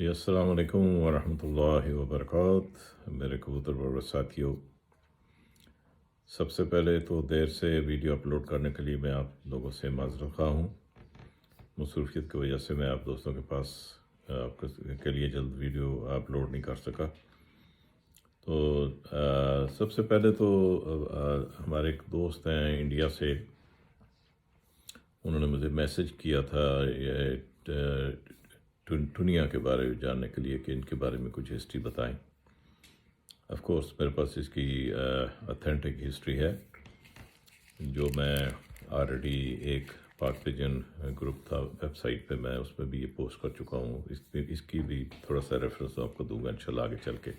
جی السلام علیکم ورحمۃ اللہ وبرکاتہ میرے کبوتر پرور ساتھیوں، سب سے پہلے تو دیر سے ویڈیو اپلوڈ کرنے کے لیے میں آپ لوگوں سے معذرت خواہ ہوں۔ مصروفیت کی وجہ سے میں آپ دوستوں کے پاس آپ کے لیے جلد ویڈیو اپلوڈ نہیں کر سکا۔ تو سب سے پہلے تو ہمارے ایک دوست ہیں انڈیا سے، انہوں نے مجھے میسج کیا تھا ٹنیا کے بارے میں جاننے کے لیے کہ ان کے بارے میں کچھ ہسٹری بتائیں۔ آف کورس میرے پاس اس کی اتھینٹک ہسٹری ہے، جو میں آلریڈی ایک پاک پیجن گروپ تھا ویب سائٹ پہ، میں اس پہ بھی یہ پوسٹ کر چکا ہوں۔ اس کی بھی تھوڑا سا ریفرنس آپ کو دوں گا انشاءاللہ آگے چل کے۔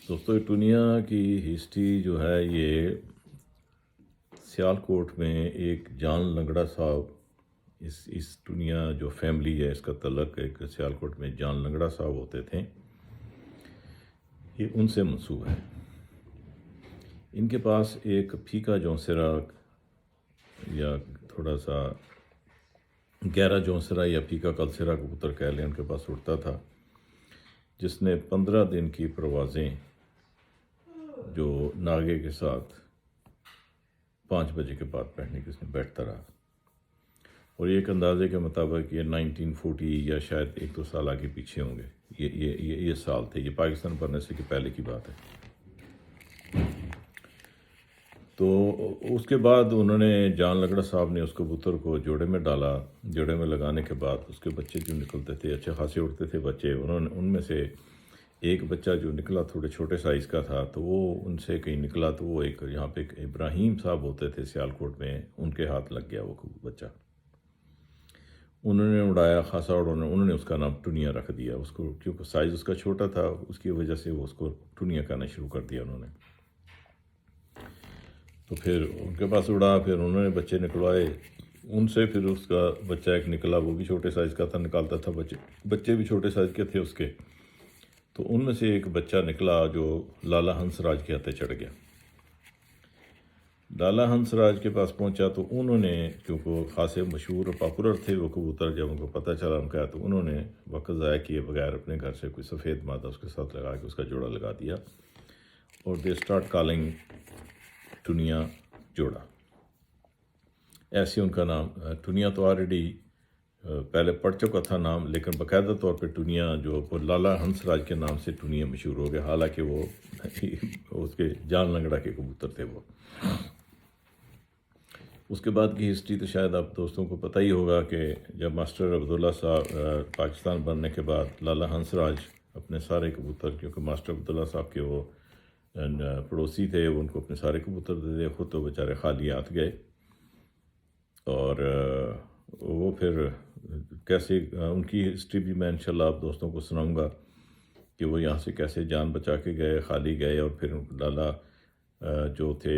دوستو، ٹنیا کی ہسٹری جو ہے یہ سیالکوٹ میں ایک جان لنگڑا صاحب، اس ٹنیا جو فیملی ہے اس کا تعلق ایک سیالکوٹ میں جان لنگڑا صاحب ہوتے تھے، یہ ان سے منسوب ہے۔ ان کے پاس ایک پھیکا جونسرا یا تھوڑا سا گہرا جونسرا یا پھیکا کلسرا کبوتر کہہ لیں، ان کے پاس اڑتا تھا، جس نے 15 دن کی پروازیں جو ناگے کے ساتھ 5 بجے کے بعد بیٹھنے کی اس نے بیٹھتا رہا، اور ایک اندازے کے مطابق یہ 1940 یا شاید 1-2 سال آگے پیچھے ہوں گے، یہ سال تھے، یہ پاکستان بننے سے پہلے کی بات ہے۔ تو اس کے بعد انہوں نے جان لنگڑا صاحب نے اس کبوتر کو جوڑے میں ڈالا۔ جوڑے میں لگانے کے بعد اس کے بچے جو نکلتے تھے اچھے خاصے اڑتے تھے بچے، ان میں سے ایک بچہ جو نکلا تھوڑے چھوٹے سائز کا تھا، تو وہ ان سے کہیں نکلا، تو وہ ایک یہاں پہ ایک ابراہیم صاحب ہوتے تھے سیالکوٹ میں، ان کے ہاتھ لگ گیا وہ بچہ۔ انہوں نے اڑایا خاصا، اور انہوں نے اس کا نام ٹنیا رکھ دیا اس کو، کیونکہ سائز اس کا چھوٹا تھا، اس کی وجہ سے وہ اس کو ٹنیا کہنا شروع کر دیا انہوں نے۔ تو پھر ان کے پاس اڑا، پھر انہوں نے بچے نکلوائے، ان سے پھر اس کا بچہ ایک نکلا، وہ بھی چھوٹے سائز کا تھا، نکالتا تھا بچے بھی چھوٹے سائز کے تھے اس کے۔ تو ان میں سے ایک بچہ نکلا جو لالا ہنس راج کے ہاتھے چڑھ گیا۔ لالا ہنس راج کے پاس پہنچا تو انہوں نے، کیونکہ خاصے مشہور اور پاپولر تھے وہ کبوتر، جب ان کو پتہ چلا ان کا، تو انہوں نے وقت ضائع کیے بغیر اپنے گھر سے کوئی سفید مادہ اس کے ساتھ لگا کے اس کا جوڑا لگا دیا، اور دے اسٹارٹ کالنگ ٹنیا جوڑا، ایسے ان کا نام۔ ٹنیا تو آلریڈی پہلے پڑ چکا تھا نام، لیکن باقاعدہ طور پہ ٹنیا جو لالا ہنس راج کے نام سے ٹنیا مشہور ہو گیا، حالانکہ وہ اس کے جان لنگڑا کے کبوتر تھے وہ۔ اس کے بعد کی ہسٹری تو شاید آپ دوستوں کو پتہ ہی ہوگا کہ جب ماسٹر عبداللہ صاحب پاکستان بننے کے بعد، لالا ہنس راج اپنے سارے کبوتر، کیونکہ ماسٹر عبداللہ صاحب کے وہ پڑوسی تھے، وہ ان کو اپنے سارے کبوتر دے دے، خود تو بیچارے خالی ہاتھ گئے، اور وہ پھر کیسے ان کی ہسٹری بھی میں انشاءاللہ آپ دوستوں کو سناؤں گا کہ وہ یہاں سے کیسے جان بچا کے گئے، خالی گئے، اور پھر لالا جو تھے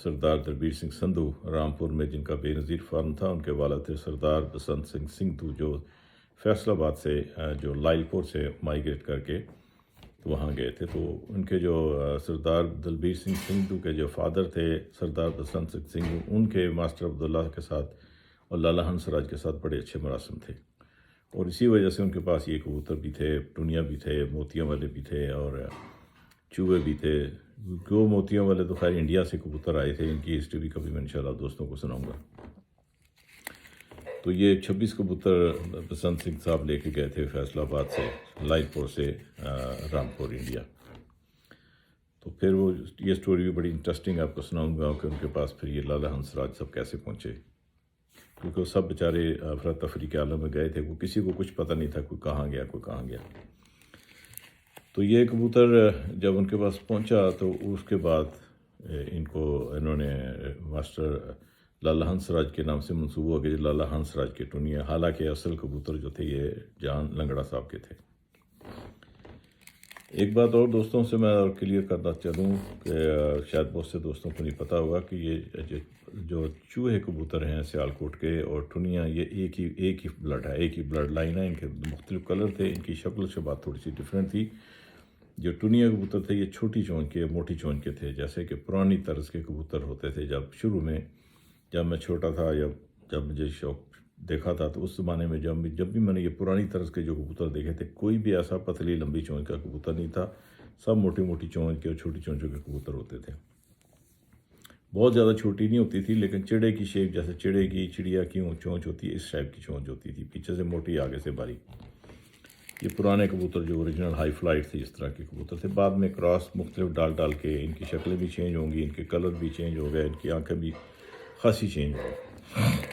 سردار دلبیر سنگھ سندھو رامپور میں، جن کا بے نظیر فارم تھا، ان کے والد تھے سردار بسنت سنگھ سنگھو، جو فیصل آباد سے جو لائل پور سے مائیگریٹ کر کے وہاں گئے تھے۔ تو ان کے جو سردار دلبیر سنگھ سنگھو کے جو فادر تھے سردار بسنت سنگھ سنگھو، ان کے ماسٹر عبداللہ کے ساتھ اور لالا ہنس راج کے ساتھ بڑے اچھے مراسم تھے، اور اسی وجہ سے ان کے پاس یہ کبوتر بھی تھے، ٹنیا بھی تھے، موتیاں والے بھی تھے، اور چوہے بھی تھے۔ جو موتیاں والے تو خیر انڈیا سے کبوتر آئے تھے، ان کی ہسٹری بھی کبھی میں انشاءاللہ دوستوں کو سناؤں گا۔ تو یہ 26 کبوتر بسنت سنگھ صاحب لے کے گئے تھے فیصل آباد سے، لائل پور سے رامپور انڈیا۔ تو پھر وہ یہ سٹوری بھی بڑی انٹرسٹنگ آپ کو سناؤں گا کہ ان کے پاس پھر یہ لالا ہنس راج سب کیسے پہنچے، کیونکہ وہ سب بیچارے افراتفری کے عالم میں گئے تھے، وہ کسی کو کچھ پتہ نہیں تھا کوئی کہاں گیا کوئی کہاں گیا۔ تو یہ کبوتر جب ان کے پاس پہنچا تو اس کے بعد انہوں نے ماسٹر لالا ہنس راج کے نام سے منسوب ہو گئے لالا ہنس راج کے ٹنیا، حالانکہ اصل کبوتر جو تھے یہ جان لنگڑا صاحب کے تھے۔ ایک بات اور دوستوں سے میں اور کلیئر کرنا چاہوں کہ شاید بہت سے دوستوں کو نہیں پتہ ہوگا کہ یہ جو چوہے کبوتر ہیں سیالکوٹ کے اور ٹنیا، یہ ایک ہی بلڈ ہے، ایک ہی بلڈ لائن ہے، ان کے مختلف کلر تھے، ان کی شکل و شباہت تھوڑی سی ڈفرینٹ تھی۔ جو ٹنیا کبوتر تھے یہ چھوٹی چونچ کے موٹی چونچ کے تھے، جیسے کہ پرانی طرز کے کبوتر ہوتے تھے جب شروع میں، جب میں چھوٹا تھا یا جب مجھے شوق دیکھا تھا تو اس زمانے میں جب بھی میں نے یہ پرانی طرز کے جو کبوتر دیکھے تھے، کوئی بھی ایسا پتلی لمبی چونچ کا کبوتر نہیں تھا، سب موٹی موٹی چونچ کے اور چھوٹی چونچوں کے کبوتر ہوتے تھے۔ بہت زیادہ چھوٹی نہیں ہوتی تھی، لیکن چڑے کی شیپ، جیسے چڑیا کی چونچ ہوتی ہے، اس ٹائپ کی چونچ ہوتی تھی، پیچھے سے موٹی آگے سے باریک۔ یہ پرانے کبوتر جو اوریجنل ہائی فلائٹ تھے اس طرح کے کبوتر تھے۔ بعد میں کراس مختلف ڈال کے ان کی شکلیں بھی چینج ہوں گی، ان کے کلر بھی چینج ہو گئے، ان کی آنکھیں بھی خاصی چینج ہو گئی۔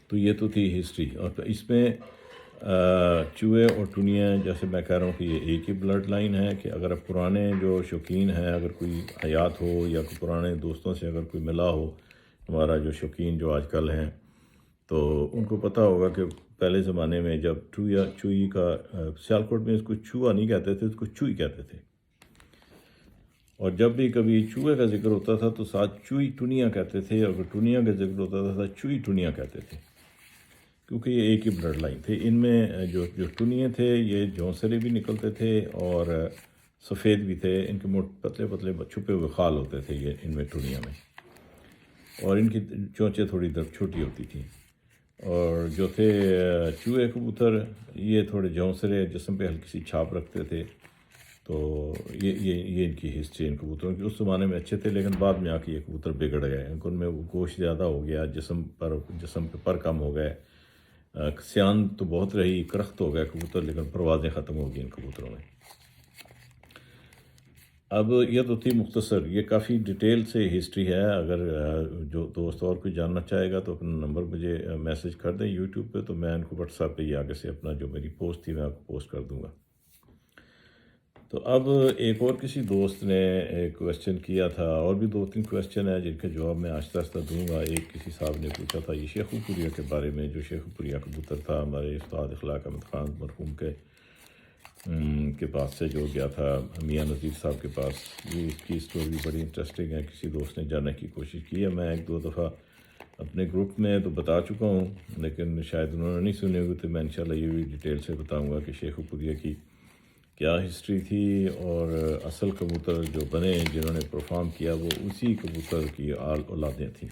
تو یہ تو تھی ہسٹری۔ اور اس میں چوہے اور ٹنیاں، جیسے میں کہہ رہا ہوں کہ یہ ایک ہی بلڈ لائن ہے، کہ اگر اب پرانے جو شوقین ہیں، اگر کوئی حیات ہو یا کوئی پرانے دوستوں سے اگر کوئی ملا ہو، ہمارا جو شوقین جو آج کل ہیں، تو ان کو پتہ ہوگا کہ پہلے زمانے میں جب چوئی کا، سیالکوٹ میں اس کو چوہا نہیں کہتے تھے، اس کو چوئی کہتے تھے، اور جب بھی کبھی چوہے کا ذکر ہوتا تھا تو ساتھ چوئی ٹنیاں کہتے تھے، اور اگر ٹنیاں کا ذکر ہوتا تھا تو چوئی ٹنیاں کہتے تھے، کیونکہ یہ ایک ہی بلڈ لائن تھے۔ ان میں جو ٹنیے تھے یہ جونسرے بھی نکلتے تھے اور سفید بھی تھے، ان کے پتلے پتلے چھپے ہوئے خال ہوتے تھے یہ ان میں ٹنیوں میں، اور ان کی چونچیں تھوڑی چھوٹی ہوتی تھیں۔ اور جو تھے چوہے کبوتر، یہ تھوڑے جونسرے، جسم پہ ہلکی سی چھاپ رکھتے تھے۔ تو یہ ان کی ہسٹری ان کبوتروں کی۔ اس زمانے میں اچھے تھے، لیکن بعد میں آ کے یہ کبوتر بگڑ گئے، ان میں وہ گوشت زیادہ ہو گیا، جسم پہ پر کم ہو گئے، سیان تو بہت رہی، کرخت ہو گئے کبوتر، لیکن پروازیں ختم ہو گئی ان کبوتروں میں۔ اب یہ تو تھی مختصر، یہ کافی ڈیٹیل سے ہسٹری ہے۔ اگر جو دوست اور کوئی جاننا چاہے گا تو اپنا نمبر مجھے میسج کر دیں یوٹیوب پہ، تو میں ان کو واٹس ایپ پہ ہی آگے سے اپنا جو میری پوسٹ تھی میں آپ کو پوسٹ کر دوں گا۔ تو اب ایک اور کسی دوست نے ایک کویسچن کیا تھا، اور بھی 2-3 کویسچن ہیں جن کے جواب میں آہستہ آہستہ دوں گا۔ ایک کسی صاحب نے پوچھا تھا یہ شیخو پوریا کے بارے میں، جو شیخو پوریا کبوتر تھا ہمارے استاد اخلاق احمد خان مرحوم کے پاس سے جو گیا تھا میاں نذیر صاحب کے پاس۔ یہ اس کی اسٹوری بڑی انٹرسٹنگ ہے، کسی دوست نے جاننے کی کوشش کی ہے۔ میں 1-2 دفعہ اپنے گروپ میں تو بتا چکا ہوں، لیکن شاید انہوں نے نہیں سنی ہوگی، تو میں انشاءاللہ یہ بھی ڈیٹیل سے بتاؤں گا کہ شیخو پوریا کی کیا ہسٹری تھی، اور اصل کبوتر جو بنے جنہوں نے پرفارم کیا وہ اسی کبوتر کی اولادیں تھیں۔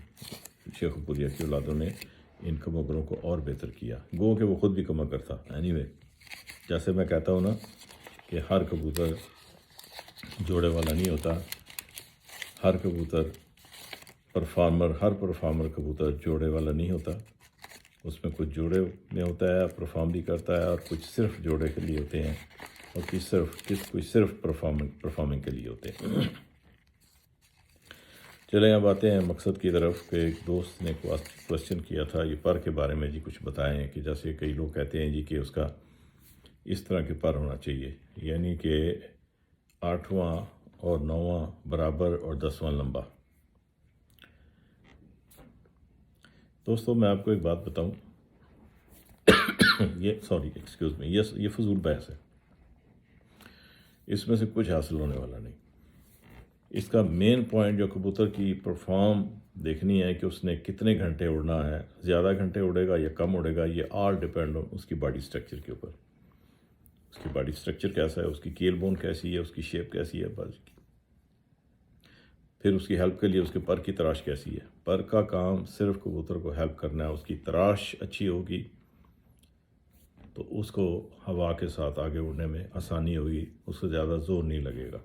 شیخو پوریا کی اولادوں نے ان کبوتروں کو اور بہتر کیا، گو کہ وہ خود بھی کمکر تھا۔ اینی وے، جیسے میں کہتا ہوں نا کہ ہر کبوتر جوڑے والا نہیں ہوتا، ہر پرفارمر کبوتر جوڑے والا نہیں ہوتا، اس میں کچھ جوڑے میں ہوتا ہے، پرفارم بھی کرتا ہے، اور کچھ صرف جوڑے کے لیے ہوتے ہیں، اور کچھ صرف پرفارمنگ کے لیے ہوتے ہیں۔ چلیں اب آتے ہیں مقصد کی طرف، کہ ایک دوست نے کویسچن کیا تھا یہ پر کے بارے میں، جی کچھ بتائیں، کہ جیسے کئی لوگ کہتے ہیں جی کہ اس کا اس طرح کے پر ہونا چاہیے، یعنی کہ 8واں اور 9واں برابر اور 10واں لمبا۔ دوستو میں آپ کو ایک بات بتاؤں، یہ فضول بحث ہے، اس میں سے کچھ حاصل ہونے والا نہیں۔ اس کا مین پوائنٹ جو کبوتر کی پرفارم دیکھنی ہے کہ اس نے کتنے گھنٹے اڑنا ہے، زیادہ گھنٹے اڑے گا یا کم اڑے گا، یہ آل ڈیپینڈ آن اس کی باڈی سٹرکچر کے اوپر۔ اس کی باڈی سٹرکچر کیسا ہے، اس کی کیل بون کیسی ہے، اس کی شیپ کیسی ہے بازو کی، پھر اس کی ہیلپ کے لیے اس کے پر کی تراش کیسی ہے۔ پر کا کام صرف کبوتر کو ہیلپ کرنا ہے، اس کی تراش اچھی ہوگی تو اس کو ہوا کے ساتھ آگے اڑنے میں آسانی ہوگی، اس سے زیادہ زور نہیں لگے گا۔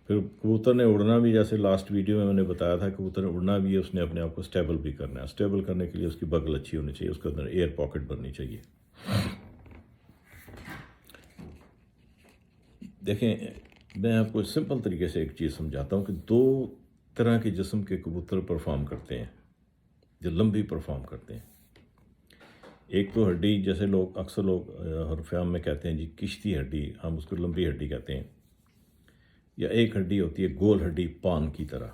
پھر کبوتر نے اڑنا بھی، جیسے لاسٹ ویڈیو میں نے بتایا تھا، کبوتر نے اڑنا بھی ہے، اس نے اپنے آپ کو سٹیبل بھی کرنا ہے۔ سٹیبل کرنے کے لیے اس کی بغل اچھی ہونی چاہیے، اس کے اندر ایئر پاکٹ بننی چاہیے۔ دیکھیں میں آپ کو سمپل طریقے سے ایک چیز سمجھاتا ہوں کہ 2 طرح کے جسم کے کبوتر پرفارم کرتے ہیں جو لمبی پرفارم کرتے ہیں۔ ایک تو ہڈی، جیسے اکثر لوگ حرفام میں کہتے ہیں جی کشتی ہڈی، ہم اس کو لمبی ہڈی کہتے ہیں، یا ایک ہڈی ہوتی ہے گول ہڈی پان کی طرح،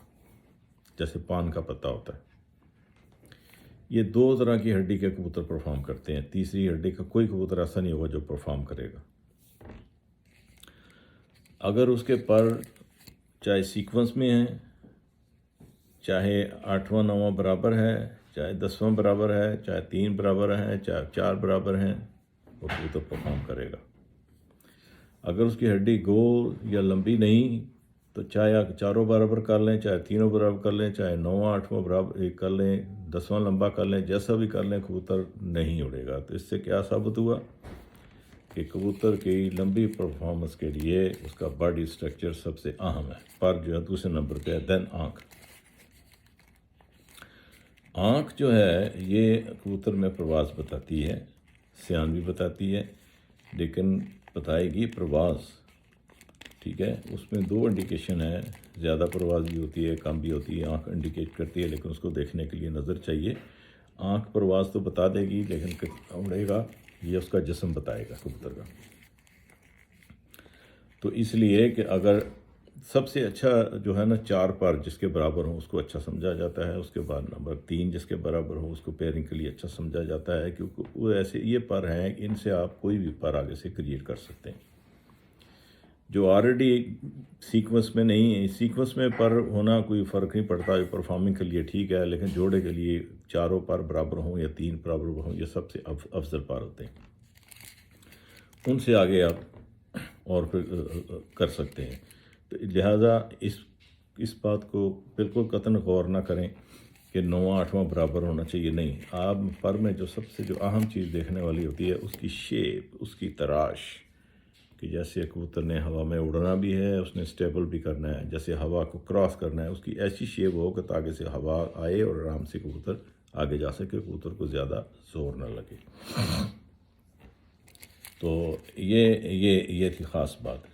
جیسے پان کا پتا ہوتا ہے۔ یہ 2 طرح کی ہڈی کے کبوتر پرفارم کرتے ہیں، تیسری ہڈی کا کوئی کبوتر ایسا نہیں ہوگا جو پرفارم کرے گا۔ اگر اس کے پر چاہے سیکونس میں ہیں، چاہے 8واں 9واں برابر ہے، چاہے 10واں برابر ہے، چاہے 3 برابر ہیں، چاہے 4 برابر ہیں، وہ کبوتر پرفارم کرے گا۔ اگر اس کی ہڈی گول یا لمبی نہیں تو چاہے آپ چاروں برابر کر لیں، چاہے تینوں برابر کر لیں، چاہے 9/8 برابر ایک کر لیں، 10واں لمبا کر لیں، جیسا بھی کر لیں کبوتر نہیں اڑے گا۔ تو اس سے کیا ثابت ہوا کہ کبوتر کی لمبی پرفارمنس کے لیے اس کا باڈی سٹرکچر سب سے اہم ہے۔ پر جو ہے دوسرے نمبر پہ ہے، دین آنکھ۔ آنکھ جو ہے یہ کبوتر میں پرواز بتاتی ہے، سیان بھی بتاتی ہے، لیکن بتائے گی پرواز، ٹھیک ہے۔ اس میں دو انڈیکیشن ہے، زیادہ پرواز بھی ہوتی ہے، کم بھی ہوتی ہے، آنکھ انڈیکیٹ کرتی ہے، لیکن اس کو دیکھنے کے لیے نظر چاہیے۔ آنکھ پرواز تو بتا دے گی، لیکن کتنا اڑے گا یہ اس کا جسم بتائے گا کبوتر کا۔ تو اس لیے کہ اگر سب سے اچھا جو ہے نا 4 پر جس کے برابر ہوں اس کو اچھا سمجھا جاتا ہے، اس کے بعد نمبر 3 جس کے برابر ہو اس کو پیئرنگ کے لیے اچھا سمجھا جاتا ہے، کیونکہ وہ ایسے یہ پر ہیں کہ ان سے آپ کوئی بھی پر آگے سے کریٹ کر سکتے ہیں جو آلریڈی سیکوینس میں نہیں ہے۔ سیکوینس میں پر ہونا کوئی فرق نہیں پڑتا، پرفارمنگ کے لیے ٹھیک ہے، لیکن جوڑے کے لیے 4 پر برابر ہوں یا 3 برابر ہوں، یہ سب سے افضل پر ہوتے ہیں، ان سے آگے آپ اور پھر کر سکتے ہیں۔ تو لہٰذا اس بات کو بالکل قطعاً غور نہ کریں کہ 9/8 برابر ہونا چاہیے، نہیں۔ آپ پر میں جو سب سے جو اہم چیز دیکھنے والی ہوتی ہے اس کی شیپ، اس کی تراش، کہ جیسے کبوتر نے ہوا میں اڑنا بھی ہے، اس نے اسٹیبل بھی کرنا ہے، جیسے ہوا کو کراس کرنا ہے، اس کی ایسی شیپ ہو کہ تاکہ سے ہوا آئے اور آرام سے کبوتر آگے جا سکے، کبوتر کو زیادہ زور نہ لگے۔ تو یہ تھی خاص بات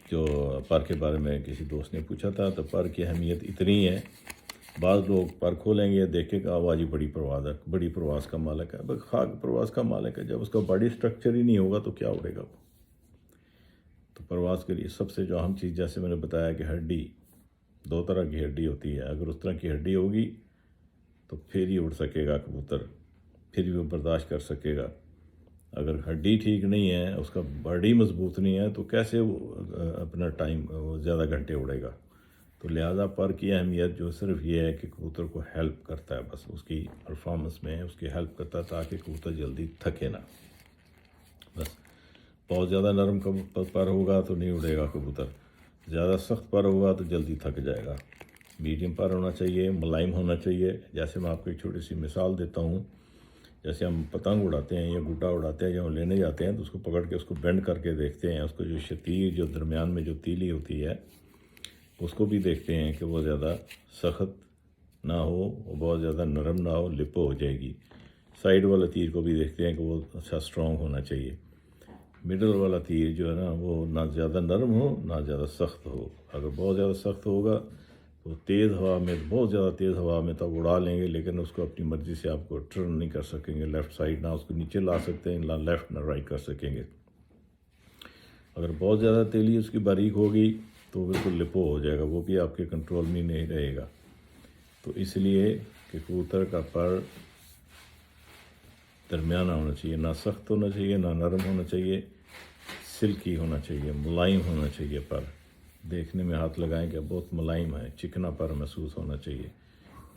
جو پر کے بارے میں کسی دوست نے پوچھا تھا۔ تو پر کی اہمیت اتنی ہے، بعض لوگ پر کھولیں گے، دیکھے گا واہ جی بڑی پرواز ہے، بڑی پرواز کا مالک ہے۔ خاک پرواز کا مالک ہے، جب اس کا باڈی سٹرکچر ہی نہیں ہوگا تو کیا اڑے گا وہ؟ تو پرواز کے لیے سب سے جو اہم چیز، جیسے میں نے بتایا کہ ہڈی، 2 طرح کی ہڈی ہوتی ہے، اگر اس طرح کی ہڈی ہوگی تو پھر ہی اڑ سکے گا کبوتر، پھر بھی وہ برداشت کر سکے گا۔ اگر ہڈی ٹھیک نہیں ہے، اس کا باڈی مضبوط نہیں ہے، تو کیسے وہ اپنا ٹائم زیادہ گھنٹے اڑے گا؟ تو لہٰذا پر کی اہمیت جو صرف یہ ہے کہ کبوتر کو ہیلپ کرتا ہے، بس اس کی پرفارمنس میں اس کی ہیلپ کرتا ہے تاکہ کبوتر جلدی تھکے نہ۔ بس بہت زیادہ نرم پر ہوگا تو نہیں اڑے گا کبوتر، زیادہ سخت پر ہوگا تو جلدی تھک جائے گا۔ میڈیم پر ہونا چاہیے، ملائم ہونا چاہیے۔ جیسے میں آپ کو ایک چھوٹی سی مثال دیتا ہوں، جیسے ہم پتنگ اڑاتے ہیں یا گڈا اڑاتے ہیں، جب ہم لینے جاتے ہیں تو اس کو پکڑ کے اس کو بینڈ کر کے دیکھتے ہیں، اس کو جو شتیر جو درمیان میں جو تیلی ہوتی ہے اس کو بھی دیکھتے ہیں کہ وہ زیادہ سخت نہ ہو، وہ بہت زیادہ نرم نہ ہو، لپو ہو جائے گی۔ سائیڈ والا تیر کو بھی دیکھتے ہیں کہ وہ اچھا اسٹرانگ ہونا چاہیے۔ مڈل والا تیر جو ہے نا وہ نہ زیادہ نرم ہو نہ زیادہ سخت ہو۔ اگر بہت زیادہ سخت ہوگا تو تیز ہوا میں، بہت زیادہ تیز ہوا میں تو اڑا لیں گے، لیکن اس کو اپنی مرضی سے آپ کو ٹرن نہیں کر سکیں گے لیفٹ سائڈ، نہ اس کو نیچے لا سکتے ہیں، نہ لیفٹ نہ رائٹ کر سکیں گے۔ اگر بہت زیادہ تیلی اس کی باریک ہوگی تو بالکل لپو ہو جائے گا، وہ بھی آپ کے کنٹرول میں نہیں رہے گا۔ تو اس لیے کہ کبوتر کا پر درمیانہ ہونا چاہیے، نہ سخت ہونا چاہیے نہ نرم ہونا چاہیے، سلکی ہونا چاہیے، ملائم ہونا چاہیے۔ پر دیکھنے میں ہاتھ لگائیں کہ بہت ملائم ہے، چکنا پر محسوس ہونا چاہیے۔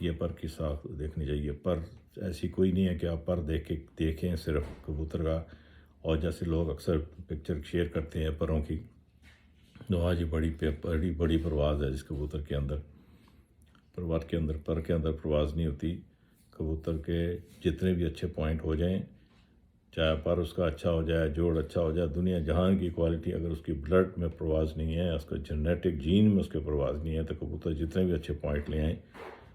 یہ پر کی ساخت دیکھنی چاہیے۔ پر ایسی کوئی نہیں ہے کہ آپ پر دیکھیں صرف کبوتر کا، اور جیسے لوگ اکثر پکچر شیئر کرتے ہیں پروں کی، تو آج بڑی پرواز ہے جس کبوتر کے اندر، پر کے اندر پرواز نہیں ہوتی۔ کبوتر کے جتنے بھی اچھے پوائنٹ ہو جائیں، چاہے پر اس کا اچھا ہو جائے، جوڑ اچھا ہو جائے، دنیا جہان کی کوالٹی، اگر اس کی بلڈ میں پرواز نہیں ہے، اس کا جنیٹک جین میں اس کے پرواز نہیں ہے، تو کبوتر جتنے بھی اچھے پوائنٹ لے آئیں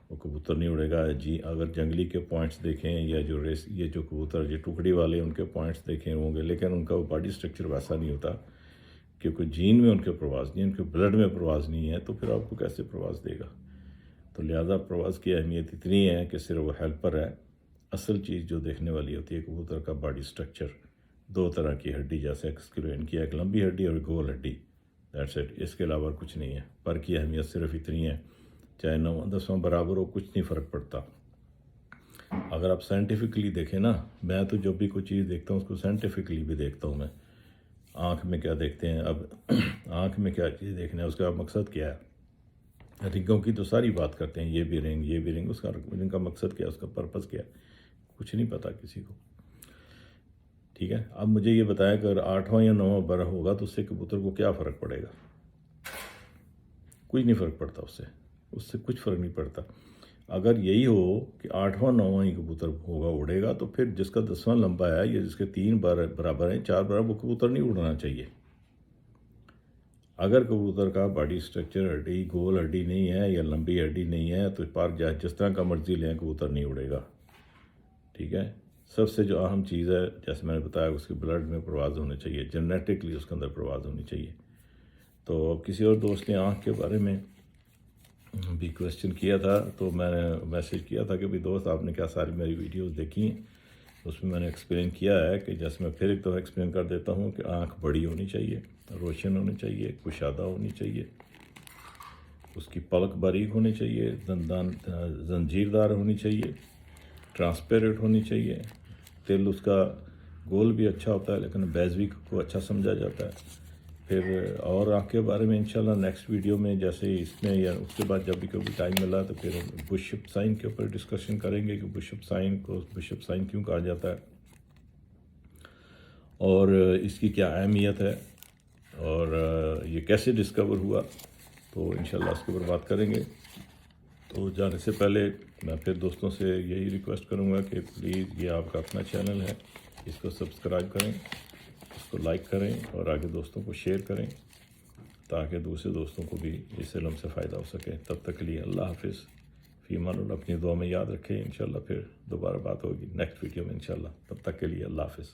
وہ کبوتر نہیں اڑے گا۔ اگر جنگلی کے پوائنٹس دیکھیں یا یہ جو کبوتر یہ ٹکڑی والے ان کے پوائنٹس دیکھیں ہوں گے، لیکن ان کا باڈی سٹرکچر ویسا نہیں ہوتا، کیونکہ جین میں ان کے پرواز نہیں ہے، ان کے بلڈ میں پرواز نہیں ہے، تو پھر آپ کو کیسے پرواز دے گا؟ تو لہٰذا پرواز کی اہمیت اتنی ہے کہ صرف وہ ہیلپر ہے۔ اصل چیز جو دیکھنے والی ہوتی ہے کبوتر کا باڈی سٹرکچر، 2 طرح کی ہڈی، جیسے ایکسکلوین کیا، ایک لمبی ہڈی اور ایک گول ہڈی، دیٹس اٹ، اس کے علاوہ کچھ نہیں ہے۔ پر کی اہمیت صرف اتنی ہے، چاہے 9/10 برابر ہو، کچھ نہیں فرق پڑتا۔ اگر آپ سائنٹیفکلی دیکھیں نا، میں تو جب بھی کوئی چیز دیکھتا ہوں اس کو سائنٹیفکلی بھی دیکھتا ہوں میں۔ آنکھ میں کیا دیکھتے ہیں؟ اب آنکھ میں کیا چیز دیکھنا ہے، اس کا مقصد کیا ہے؟ رنگوں کی تو ساری بات کرتے ہیں، یہ بھی رنگ، اس کا رنگ کا مقصد کیا ہے، اس کا پرپس کیا ہے، کچھ نہیں پتہ کسی کو۔ ٹھیک ہے، اب مجھے یہ بتایا کہ اگر 8واں یا 9واں برہ ہوگا تو اس سے کبوتر کو کیا فرق پڑے گا؟ کچھ نہیں فرق پڑتا اس سے کچھ فرق نہیں پڑتا. اگر یہی ہو کہ 8واں 9واں ہی کبوتر ہوگا اڑے گا، تو پھر جس کا 10واں لمبا ہے یا جس کے 3 برابر ہیں 4 برابر، وہ کبوتر نہیں اڑنا چاہیے. اگر کبوتر کا باڈی سٹرکچر ہڈی گول ہڈی نہیں ہے یا لمبی ہڈی نہیں ہے تو پر جس طرح کا مرضی لیں کبوتر نہیں اڑے گا. ٹھیک ہے. سب سے جو اہم چیز ہے، جیسے میں نے بتایا، اس کے بلڈ میں پرواز ہونے چاہیے، جنیٹکلی اس کے اندر پرواز ہونی چاہیے. تو کسی اور دوست نے آنکھ کے بارے میں بھی کویسچن کیا تھا، تو میں نے میسیج کیا تھا کہ بھائی دوست، آپ نے کیا ساری میری ویڈیوز دیکھی ہیں؟ اس میں نے ایکسپلین کیا ہے کہ جیسے میں پھر ایک دفعہ ایکسپلین کر دیتا ہوں کہ آنکھ بڑی ہونی چاہیے، روشن ہونی چاہیے، کشادہ ہونی چاہیے، اس کی پلک باریک ہونی چاہیے، زنجیردار ہونی چاہیے، ٹرانسپیرنٹ ہونی چاہیے. دل اس کا گول بھی اچھا ہوتا ہے لیکن بیضوی کو اچھا سمجھا جاتا ہے. پھر اور آنکھ کے بارے میں انشاءاللہ نیکسٹ ویڈیو میں، جیسے اس میں یا اس کے بعد جب بھی کبھی ٹائم ملا تو پھر بشپ سائن کے اوپر ڈسکشن کریں گے کہ بشپ سائن کیوں کہا جاتا ہے اور اس کی کیا اہمیت ہے اور یہ کیسے ڈسکور ہوا. تو انشاءاللہ اس کے اوپر بات کریں گے. تو جانے سے پہلے میں پھر دوستوں سے یہی ریکویسٹ کروں گا کہ پلیز، یہ آپ کا اپنا چینل ہے، اس کو سبسکرائب کریں، اس کو لائک کریں اور آگے دوستوں کو شیئر کریں تاکہ دوسرے دوستوں کو بھی اس علم سے فائدہ ہو سکے. تب تک کے لیے اللہ حافظ. فی امان اللہ. اپنی دعا میں یاد رکھیں. انشاءاللہ پھر دوبارہ بات ہوگی نیکسٹ ویڈیو میں انشاءاللہ. تب تک کے لیے اللہ حافظ.